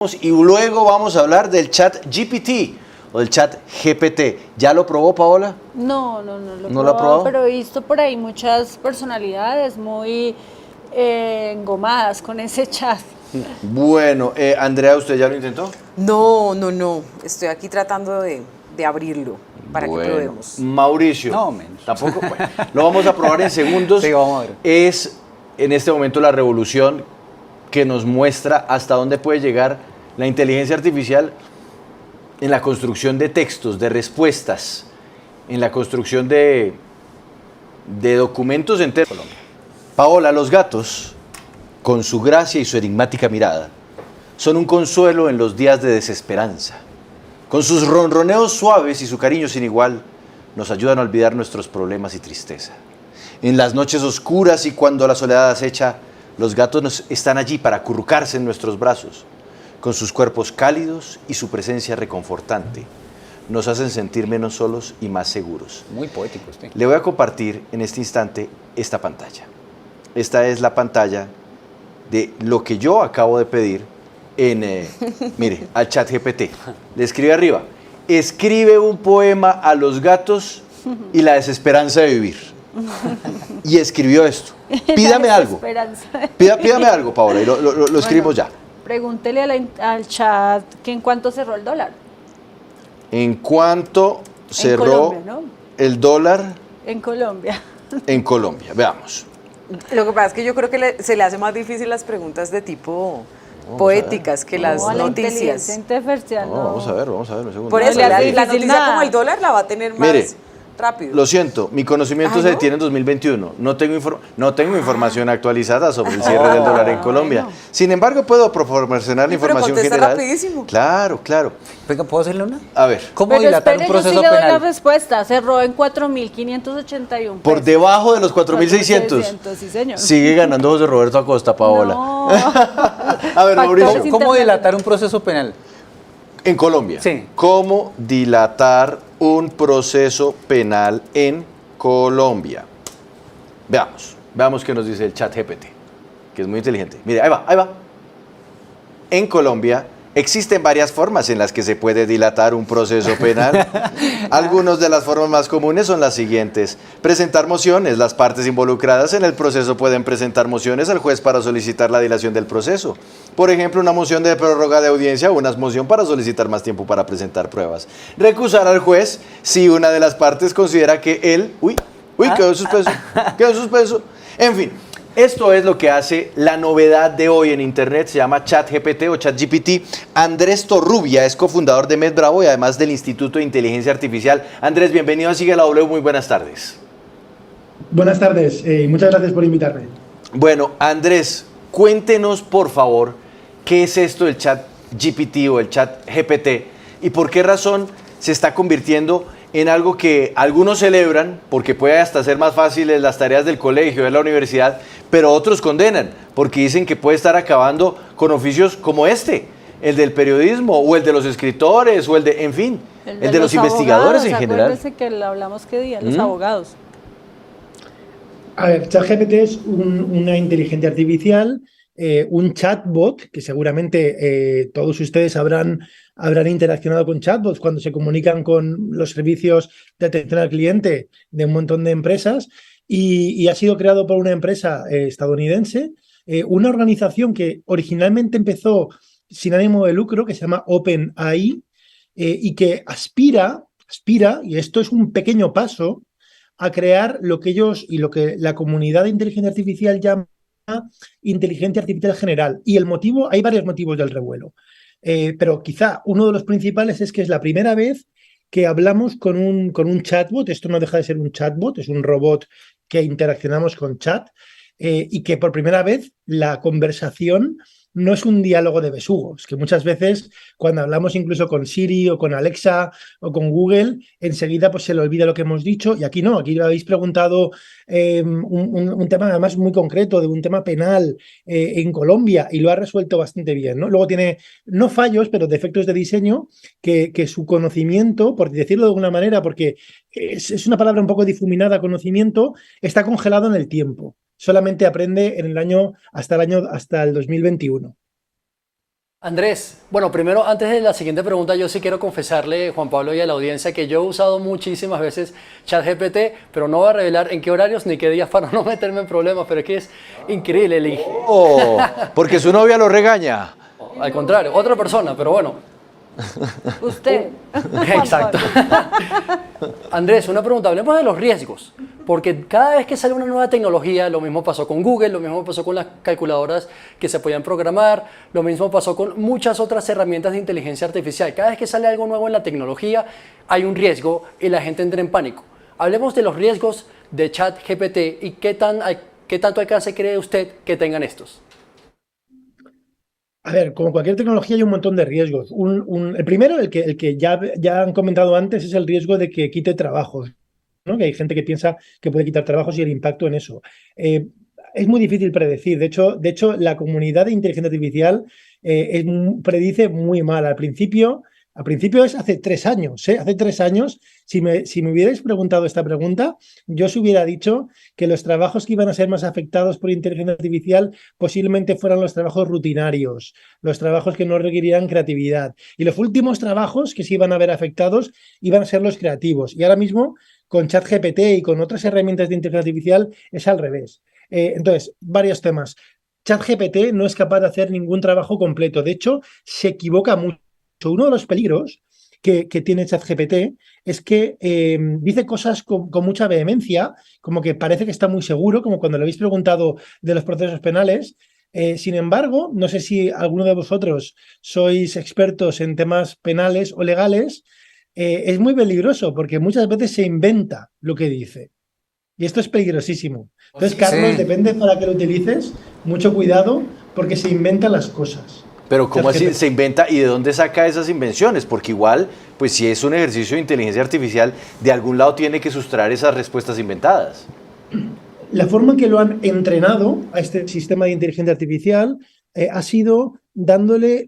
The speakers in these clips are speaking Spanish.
Y luego vamos a hablar del chat GPT o del chat GPT. ¿Ya lo probó, Paola? No ¿No lo ha probado? pero he visto por ahí muchas personalidades muy engomadas con ese chat. Bueno, Andrea, ¿usted ya lo intentó? No. Estoy aquí tratando de abrirlo para que Bueno, probemos. Mauricio. No, menos. Tampoco. Bueno, lo vamos a probar en segundos. Sí, vamos a ver. Es en este momento la revolución que nos muestra hasta dónde puede llegar la inteligencia artificial en la construcción de textos, de respuestas, en la construcción de documentos enteros. Paola, los gatos, con su gracia y su enigmática mirada, son un consuelo en los días de desesperanza. Con sus ronroneos suaves y su cariño sin igual, nos ayudan a olvidar nuestros problemas y tristeza. En las noches oscuras y cuando la soledad acecha, los gatos están allí para acurrucarse en nuestros brazos. Con sus cuerpos cálidos y su presencia reconfortante, nos hacen sentir menos solos y más seguros. Muy poético usted. Le voy a compartir en este instante esta pantalla. Esta es la pantalla de lo que yo acabo de pedir en, mire, al chat GPT. Le escribe arriba, escribe un poema a los gatos y la desesperanza de vivir. Y escribió esto. Pídame algo. Pídame algo, Paola, y lo escribimos ya. Pregúntele al chat que en cuánto cerró el dólar. ¿En cuánto cerró Colombia, ¿no? el dólar En Colombia. en Colombia? Veamos. Lo que pasa es que yo creo que se le hace más difícil las preguntas de tipo poéticas que las A la noticias. inteligencia artificial, No, vamos a ver un segundo. Por No eso, le hace la difícil noticia nada. como el dólar la va a tener más Mire, rápido. Lo siento, mi conocimiento Ah, se ¿no? detiene en 2021. No tengo información actualizada sobre el cierre del dólar en Colombia. bueno. Sin embargo, puedo proporcionar la Sí, pero información contesta general. rapidísimo. Claro. Venga, ¿puedo hacerle una? A ver, ¿Cómo Pero dilatar espere, un proceso yo sí le doy la penal? respuesta. Cerró en 4.581 por pesos. debajo de los 4.600. 4.600, sí, señor. Sigue ganando José Roberto Acosta, Paola. No. A ver, Factores Mauricio. internos. ¿Cómo dilatar un proceso penal? En Colombia. Sí. ¿Cómo dilatar un proceso penal en Colombia? Veamos qué nos dice el chat GPT, que es muy inteligente. Mire, ahí va. En Colombia existen varias formas en las que se puede dilatar un proceso penal. Algunas de las formas más comunes son las siguientes. Presentar mociones. Las partes involucradas en el proceso pueden presentar mociones al juez para solicitar la dilación del proceso. Por ejemplo, una moción de prórroga de audiencia o una moción para solicitar más tiempo para presentar pruebas. Recusar al juez si una de las partes considera que él... Uy, quedó en suspenso. En fin. Esto es lo que hace la novedad de hoy en Internet, se llama ChatGPT o ChatGPT. Andrés Torrubia es cofundador de MedBravo y además del Instituto de Inteligencia Artificial. Andrés, bienvenido a Sigue la W, muy buenas tardes. Buenas tardes y muchas gracias por invitarme. Bueno, Andrés, cuéntenos por favor qué es esto del ChatGPT o el ChatGPT y por qué razón se está convirtiendo en algo que algunos celebran porque puede hasta ser más fáciles las tareas del colegio, de la universidad, pero otros condenan porque dicen que puede estar acabando con oficios como este, el del periodismo o el de los escritores o el de, en fin, el de los investigadores en general. Acuérdese que lo hablamos qué día, los abogados. A ver, ChatGPT es una inteligencia artificial, un chatbot, que seguramente todos ustedes habrán interaccionado con chatbots cuando se comunican con los servicios de atención al cliente de un montón de empresas y ha sido creado por una empresa estadounidense, una organización que originalmente empezó sin ánimo de lucro, que se llama OpenAI, y que aspira, y esto es un pequeño paso, a crear lo que ellos y lo que la comunidad de inteligencia artificial llama inteligencia artificial general. Y el motivo, hay varios motivos del revuelo, pero quizá uno de los principales es que es la primera vez que hablamos con un chatbot. Esto no deja de ser un chatbot, es un robot que interaccionamos con chat, y que por primera vez la conversación no es un diálogo de besugos, que muchas veces cuando hablamos incluso con Siri o con Alexa o con Google, enseguida pues se le olvida lo que hemos dicho, y aquí no, aquí le habéis preguntado un tema además muy concreto, de un tema penal en Colombia, y lo ha resuelto bastante bien, ¿no? Luego tiene, no fallos, pero defectos de diseño, que su conocimiento, por decirlo de alguna manera, porque es una palabra un poco difuminada, conocimiento, está congelado en el tiempo. Solamente aprende en el año hasta el 2021. Andrés, bueno, primero, antes de la siguiente pregunta, yo sí quiero confesarle, Juan Pablo, y a la audiencia que yo he usado muchísimas veces ChatGPT, pero no voy a revelar en qué horarios ni qué días para no meterme en problemas, pero es que es increíble. Oh, porque su novia lo regaña. Al contrario, otra persona, pero bueno. Usted. Exacto. Andrés, una pregunta, hablemos de los riesgos, porque cada vez que sale una nueva tecnología, lo mismo pasó con Google, lo mismo pasó con las calculadoras que se podían programar, lo mismo pasó con muchas otras herramientas de inteligencia artificial. Cada vez que sale algo nuevo en la tecnología, hay un riesgo y la gente entra en pánico. Hablemos de los riesgos de ChatGPT y qué tanto alcance cree usted que tengan estos. A ver, como cualquier tecnología hay un montón de riesgos. El primero, el que ya han comentado antes, es el riesgo de que quite trabajos, ¿no? Que hay gente que piensa que puede quitar trabajos y el impacto en eso. Es muy difícil predecir. De hecho, la comunidad de inteligencia artificial predice muy mal. Al principio es hace 3 años. Hace 3 años, si me hubierais preguntado esta pregunta, yo os hubiera dicho que los trabajos que iban a ser más afectados por inteligencia artificial posiblemente fueran los trabajos rutinarios, los trabajos que no requerían creatividad. Y los últimos trabajos que se iban a ver afectados iban a ser los creativos. Y ahora mismo, con ChatGPT y con otras herramientas de inteligencia artificial, es al revés. Entonces, varios temas. ChatGPT no es capaz de hacer ningún trabajo completo. De hecho, se equivoca mucho. Uno de los peligros que tiene ChatGPT es que dice cosas con mucha vehemencia, como que parece que está muy seguro, como cuando le habéis preguntado de los procesos penales. Sin embargo, no sé si alguno de vosotros sois expertos en temas penales o legales, es muy peligroso porque muchas veces se inventa lo que dice. Y esto es peligrosísimo. Entonces, Carlos, depende para qué lo utilices, mucho cuidado porque se inventan las cosas. Pero ¿cómo así se inventa y de dónde saca esas invenciones? Porque igual, pues si es un ejercicio de inteligencia artificial, de algún lado tiene que sustraer esas respuestas inventadas. La forma en que lo han entrenado a este sistema de inteligencia artificial ha sido dándole,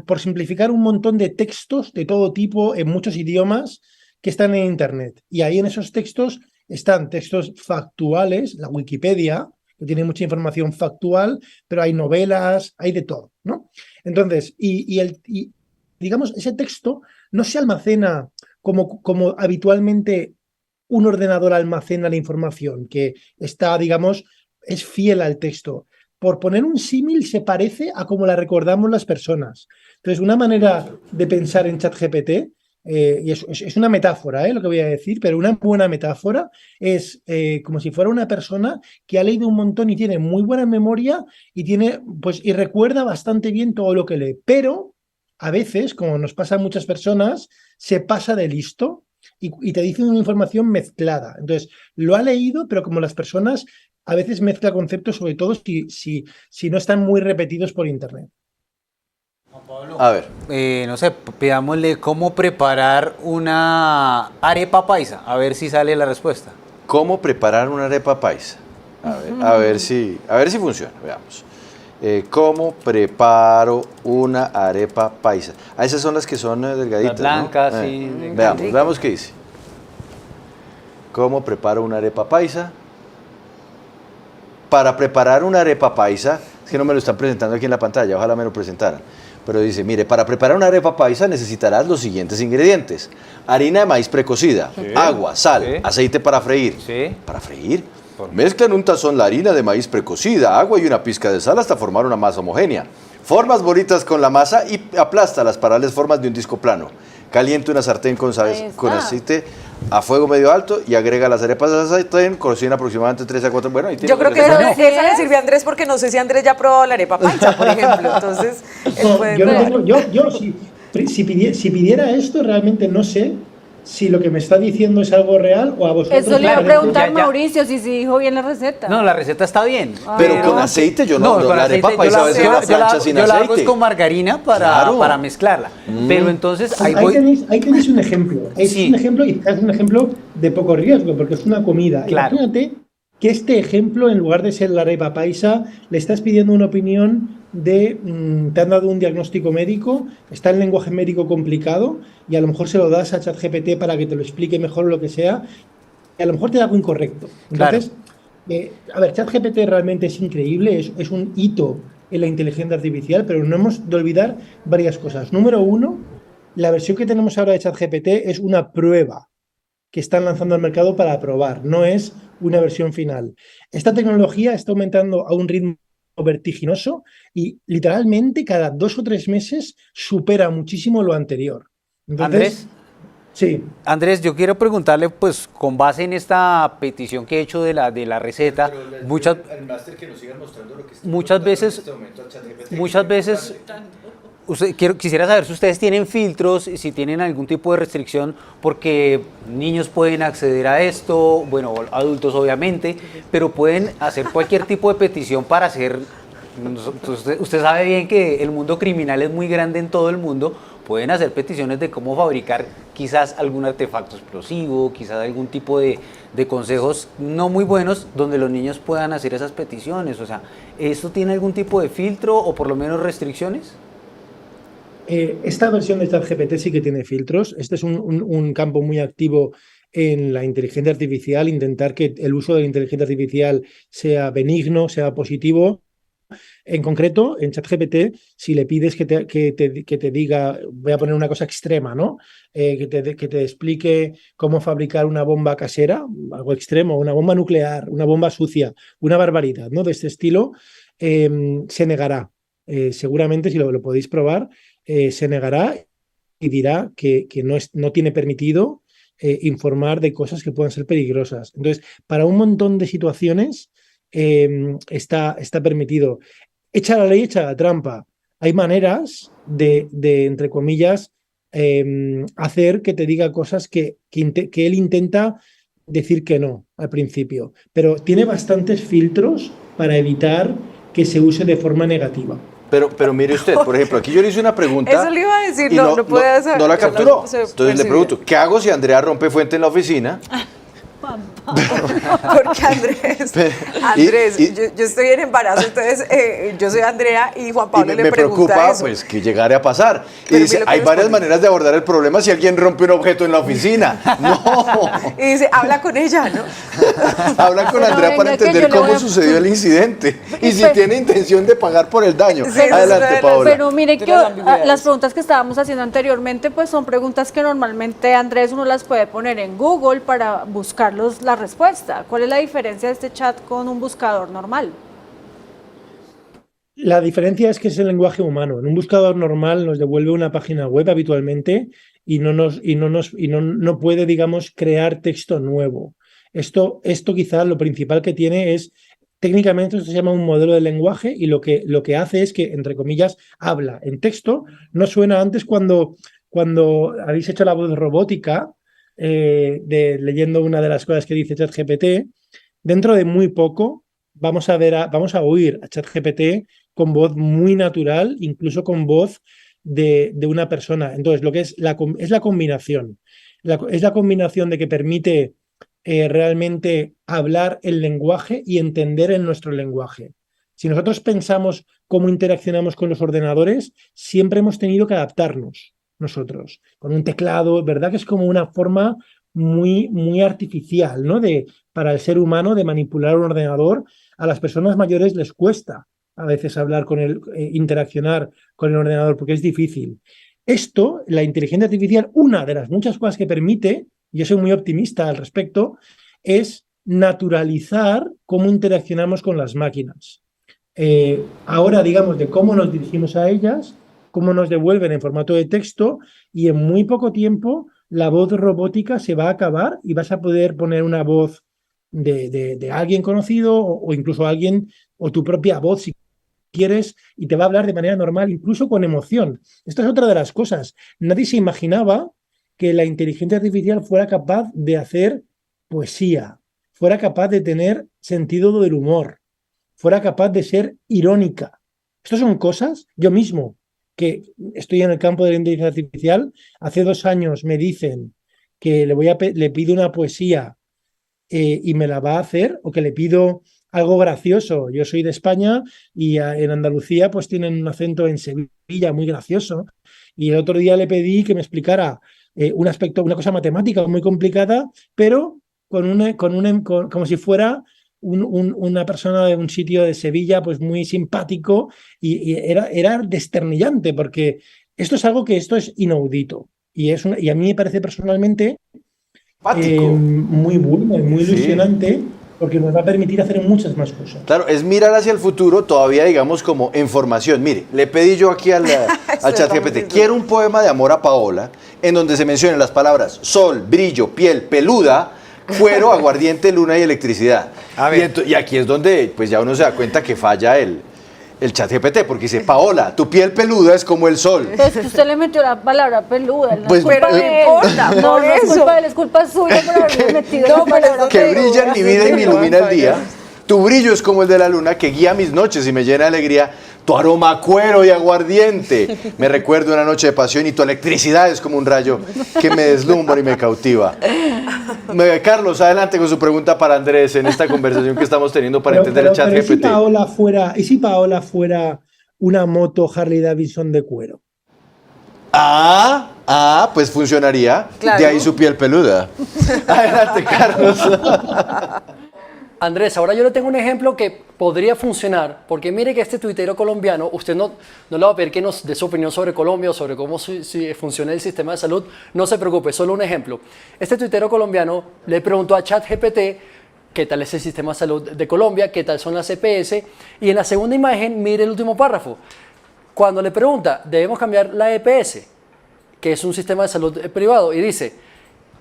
por simplificar, un montón de textos de todo tipo en muchos idiomas que están en Internet. Y ahí en esos textos están textos factuales, la Wikipedia, que tiene mucha información factual, pero hay novelas, hay de todo, ¿no? Entonces, digamos, ese texto no se almacena como habitualmente un ordenador almacena la información, que está, digamos, es fiel al texto. Por poner un símil, se parece a como la recordamos las personas. Entonces, una manera de pensar en ChatGPT, y es una metáfora, lo que voy a decir, pero una buena metáfora es como si fuera una persona que ha leído un montón y tiene muy buena memoria y recuerda bastante bien todo lo que lee, pero a veces, como nos pasa a muchas personas, se pasa de listo y te dice una información mezclada. Entonces, lo ha leído, pero como las personas a veces mezcla conceptos, sobre todo si no están muy repetidos por internet. A ver. No sé, pidámosle cómo preparar una arepa paisa, a ver si sale la respuesta. ¿Cómo preparar una arepa paisa? A ver si funciona, veamos. ¿Cómo preparo una arepa paisa? Esas son las que son delgaditas, las blancas, ¿no? sí. Veamos qué dice. ¿Cómo preparo una arepa paisa? Para preparar una arepa paisa, es que no me lo están presentando aquí en la pantalla, ojalá me lo presentaran. Pero dice, mire, para preparar una arepa paisa necesitarás los siguientes ingredientes. Harina de maíz precocida, agua, sal, aceite para freír. ¿Para freír? Mezcla en un tazón la harina de maíz precocida, agua y una pizca de sal hasta formar una masa homogénea. Formas bolitas con la masa y aplástalas para darles formas de un disco plano. Caliente una sartén con aceite a fuego medio alto y agrega las arepas al sartén, cocina aproximadamente 3 a 4. Bueno, ahí yo creo que esa le sirve a Andrés porque no sé si Andrés ya ha probado la arepa paisa, por ejemplo. Entonces, si pidiera esto, realmente no sé si lo que me está diciendo es algo real o a vosotros. Eso le iba a preguntar Mauricio si dijo bien la receta. No, la receta está bien. Pero con aceite yo no la arepa paisa a veces la plancha sin aceite. Yo la hago es con margarina para mezclarla. Pero entonces ahí tenéis un ejemplo. Es un ejemplo y es un ejemplo de poco riesgo porque es una comida. Claro. Imagínate que este ejemplo, en lugar de ser la arepa paisa, le estás pidiendo una opinión te han dado un diagnóstico médico, está en lenguaje médico complicado y a lo mejor se lo das a ChatGPT para que te lo explique mejor o lo que sea y a lo mejor te da algo incorrecto. Entonces, ChatGPT realmente es increíble, es un hito en la inteligencia artificial, pero no hemos de olvidar varias cosas. Número uno, la versión que tenemos ahora de ChatGPT es una prueba que están lanzando al mercado para probar, no es una versión final. Esta tecnología está aumentando a un ritmo vertiginoso y literalmente cada 2 o 3 meses supera muchísimo lo anterior. Entonces, Andrés, sí. Andrés, yo quiero preguntarle, pues, con base en esta petición que he hecho de la receta, muchas veces, quisiera saber si ustedes tienen filtros, si tienen algún tipo de restricción, porque niños pueden acceder a esto, bueno, adultos obviamente, pero pueden hacer cualquier tipo de petición para hacer. Usted sabe bien que el mundo criminal es muy grande en todo el mundo. Pueden hacer peticiones de cómo fabricar quizás algún artefacto explosivo, quizás algún tipo de consejos no muy buenos donde los niños puedan hacer esas peticiones. O sea, ¿esto tiene algún tipo de filtro o por lo menos restricciones? Esta versión de ChatGPT sí que tiene filtros. Este es un campo muy activo en la inteligencia artificial, intentar que el uso de la inteligencia artificial sea benigno, sea positivo. En concreto, en ChatGPT, si le pides que te diga, voy a poner una cosa extrema, ¿no? Que te explique cómo fabricar una bomba casera, algo extremo, una bomba nuclear, una bomba sucia, una barbaridad, ¿no? De este estilo, se negará. Seguramente, si lo podéis probar, se negará y dirá que no tiene permitido informar de cosas que puedan ser peligrosas. Entonces, para un montón de situaciones está permitido. Echa la ley, echa la trampa. Hay maneras de entre comillas, hacer que te diga cosas que él intenta decir que no al principio, pero tiene bastantes filtros para evitar que se use de forma negativa. Pero mire usted, por ejemplo, aquí yo le hice una pregunta. Eso le iba a decir, y no puede hacer. no la capturó. Se Entonces le percibe. pregunto, ¿qué hago si Andrea rompe fuente en la oficina? Porque Andrés, yo estoy en embarazo, entonces yo soy Andrea y Juan Pablo y le me pregunta preocupa eso. pues que llegare a pasar. Y Pero dice, mire lo que hay varias responde. maneras de abordar el problema si alguien rompe un objeto en la oficina. No. Y dice, habla con ella, ¿no? Habla con Pero Andrea venga, para que entender yo le cómo voy a- sucedió el incidente y si Pero- tiene intención de pagar por el daño. Sí, Adelante, eso es Paola. Pero mire De que las ambigüedades. las preguntas que estábamos haciendo anteriormente, pues son preguntas que normalmente Andrés uno las puede poner en Google para buscar la respuesta. ¿Cuál es la diferencia de este chat con un buscador normal? La diferencia es que es el lenguaje humano. En un buscador normal nos devuelve una página web habitualmente y no puede, digamos, crear texto nuevo. Esto quizás lo principal que tiene es, técnicamente esto se llama un modelo de lenguaje y lo que hace es que, entre comillas, habla en texto. No suena antes cuando habéis hecho la voz robótica, leyendo una de las cosas que dice ChatGPT. Dentro de muy poco vamos a oír a ChatGPT con voz muy natural, incluso con voz de una persona. Entonces, lo que es la combinación. Es la combinación de que permite realmente hablar el lenguaje y entender en nuestro lenguaje. Si nosotros pensamos cómo interaccionamos con los ordenadores, siempre hemos tenido que adaptarnos nosotros, con un teclado, ¿verdad? Que es como una forma muy, muy artificial, ¿no? Para el ser humano de manipular un ordenador. A las personas mayores les cuesta a veces hablar con interaccionar con el ordenador porque es difícil. Esto, la inteligencia artificial, una de las muchas cosas que permite, y yo soy muy optimista al respecto, es naturalizar cómo interaccionamos con las máquinas. Ahora, digamos, de cómo nos dirigimos a ellas, cómo nos devuelven en formato de texto, y en muy poco tiempo la voz robótica se va a acabar y vas a poder poner una voz de alguien conocido o incluso alguien, o tu propia voz si quieres, y te va a hablar de manera normal, incluso con emoción. Esto es otra de las cosas. Nadie se imaginaba que la inteligencia artificial fuera capaz de hacer poesía, fuera capaz de tener sentido del humor, fuera capaz de ser irónica. Estas son cosas, yo mismo, que estoy en el campo de la inteligencia artificial, hace 2 años me dicen que le pido una poesía y me la va a hacer, o que le pido algo gracioso. Yo soy de España y en Andalucía pues tienen un acento en Sevilla muy gracioso, y el otro día le pedí que me explicara una cosa matemática muy complicada, pero como si fuera una persona de un sitio de Sevilla pues muy simpático y era desternillante porque esto es algo que esto es inaudito y a mí me parece personalmente Empático. muy bueno y muy Sí. ilusionante porque nos va a permitir hacer muchas más cosas. Claro, es mirar hacia el futuro todavía, digamos, como en formación. Mire, le pedí yo aquí al chat GPT, quiero un poema de amor a Paola, en donde se mencionen las palabras sol, brillo, piel, peluda, cuero, aguardiente, luna y electricidad. A ver. Y aquí es donde pues ya uno se da cuenta que falla el chat GPT, porque dice, Paola, tu piel peluda es como el sol. Es que usted le metió la palabra peluda. No Pues, es culpa pero de no él. importa, No, por no es eso. culpa de él, es culpa suya por haberle metido No, la pero palabra eso Que te digo, brilla en mi vida y me ilumina el día. Tu brillo es como el de la luna que guía mis noches y me llena de alegría. Tu aroma a cuero y aguardiente me recuerda una noche de pasión y tu electricidad es como un rayo que me deslumbra y me cautiva. Carlos, adelante con su pregunta para Andrés en esta conversación que estamos teniendo para entender el chat ¿y si GPT. Paola fuera una moto Harley Davidson de cuero? Pues funcionaría. Claro. De ahí su piel peluda. Adelante, Carlos. Andrés, ahora yo le tengo un ejemplo que podría funcionar, porque mire que este tuitero colombiano, usted no le va a pedir que nos dé su opinión sobre Colombia o sobre cómo funciona el sistema de salud, no se preocupe, solo un ejemplo. Este tuitero colombiano le preguntó a ChatGPT qué tal es el sistema de salud de Colombia, qué tal son las EPS, y en la segunda imagen mire el último párrafo. Cuando le pregunta, debemos cambiar la EPS, que es un sistema de salud privado, y dice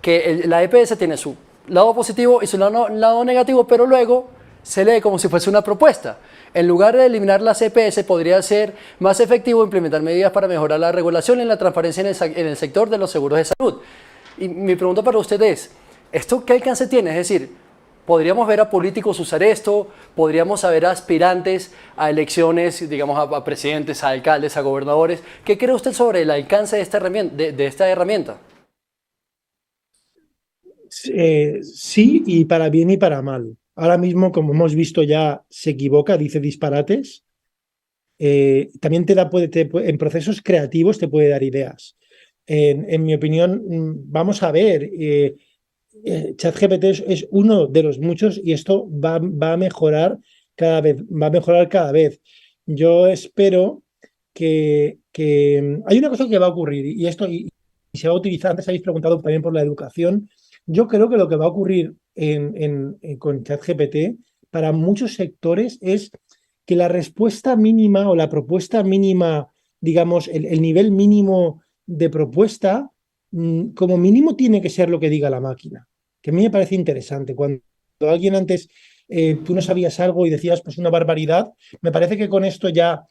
que la EPS tiene su lado positivo y su lado negativo, pero luego se lee como si fuese una propuesta. En lugar de eliminar las EPS, podría ser más efectivo implementar medidas para mejorar la regulación y la transparencia en el sector de los seguros de salud. Y mi pregunta para usted es, ¿esto qué alcance tiene? Es decir, ¿podríamos ver a políticos usar esto? ¿Podríamos ver a aspirantes a elecciones, digamos, a presidentes, a alcaldes, a gobernadores? ¿Qué cree usted sobre el alcance de esta herramienta? Sí, y para bien y para mal. Ahora mismo, como hemos visto ya, se equivoca, dice disparates. También en procesos creativos te puede dar ideas. En mi opinión, vamos a ver, ChatGPT es uno de los muchos y esto va a mejorar cada vez. Yo espero que hay una cosa que va a ocurrir y se va a utilizar. Antes habéis preguntado también por la educación. Yo creo que lo que va a ocurrir con ChatGPT para muchos sectores es que la respuesta mínima o la propuesta mínima, digamos, el nivel mínimo de propuesta, como mínimo tiene que ser lo que diga la máquina, que a mí me parece interesante. Cuando alguien antes, tú no sabías algo y decías pues una barbaridad, me parece que con esto ya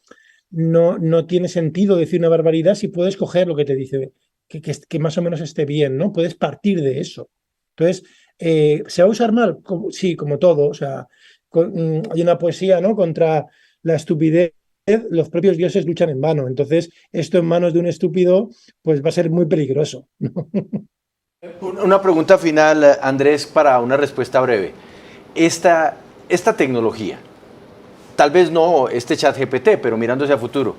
no tiene sentido decir una barbaridad si puedes coger lo que te dice, que más o menos esté bien, ¿no? Puedes partir de eso. Entonces, ¿se va a usar mal? Sí, como todo. O sea, hay una poesía, ¿no? Contra la estupidez, los propios dioses luchan en vano. Entonces, esto en manos de un estúpido, pues va a ser muy peligroso, ¿no? Una pregunta final, Andrés, para una respuesta breve. Esta tecnología, tal vez no este chat GPT, pero mirando hacia el futuro,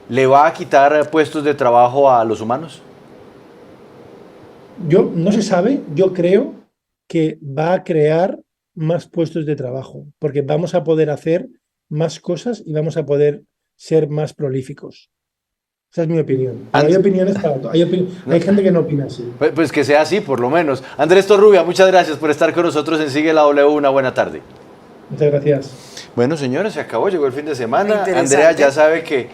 ¿le va a quitar puestos de trabajo a los humanos? No se sabe, yo creo que va a crear más puestos de trabajo, porque vamos a poder hacer más cosas y vamos a poder ser más prolíficos. Esa es mi opinión. Pero hay opiniones para todo. Hay gente que no opina así. Pues que sea así, por lo menos. Andrés Torrubia, muchas gracias por estar con nosotros en Sigue la W. Una buena tarde. Muchas gracias. Bueno, señores, se acabó, llegó el fin de semana. Interesante. Andrea ya sabe que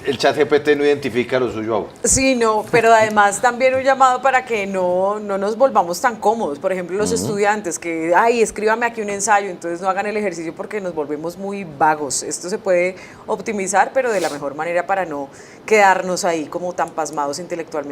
el chat GPT no identifica lo suyo aún. Sí, no, pero además también un llamado para que no nos volvamos tan cómodos. Por ejemplo, los estudiantes que, escríbame aquí un ensayo, entonces no hagan el ejercicio porque nos volvemos muy vagos. Esto se puede optimizar, pero de la mejor manera para no quedarnos ahí como tan pasmados intelectualmente.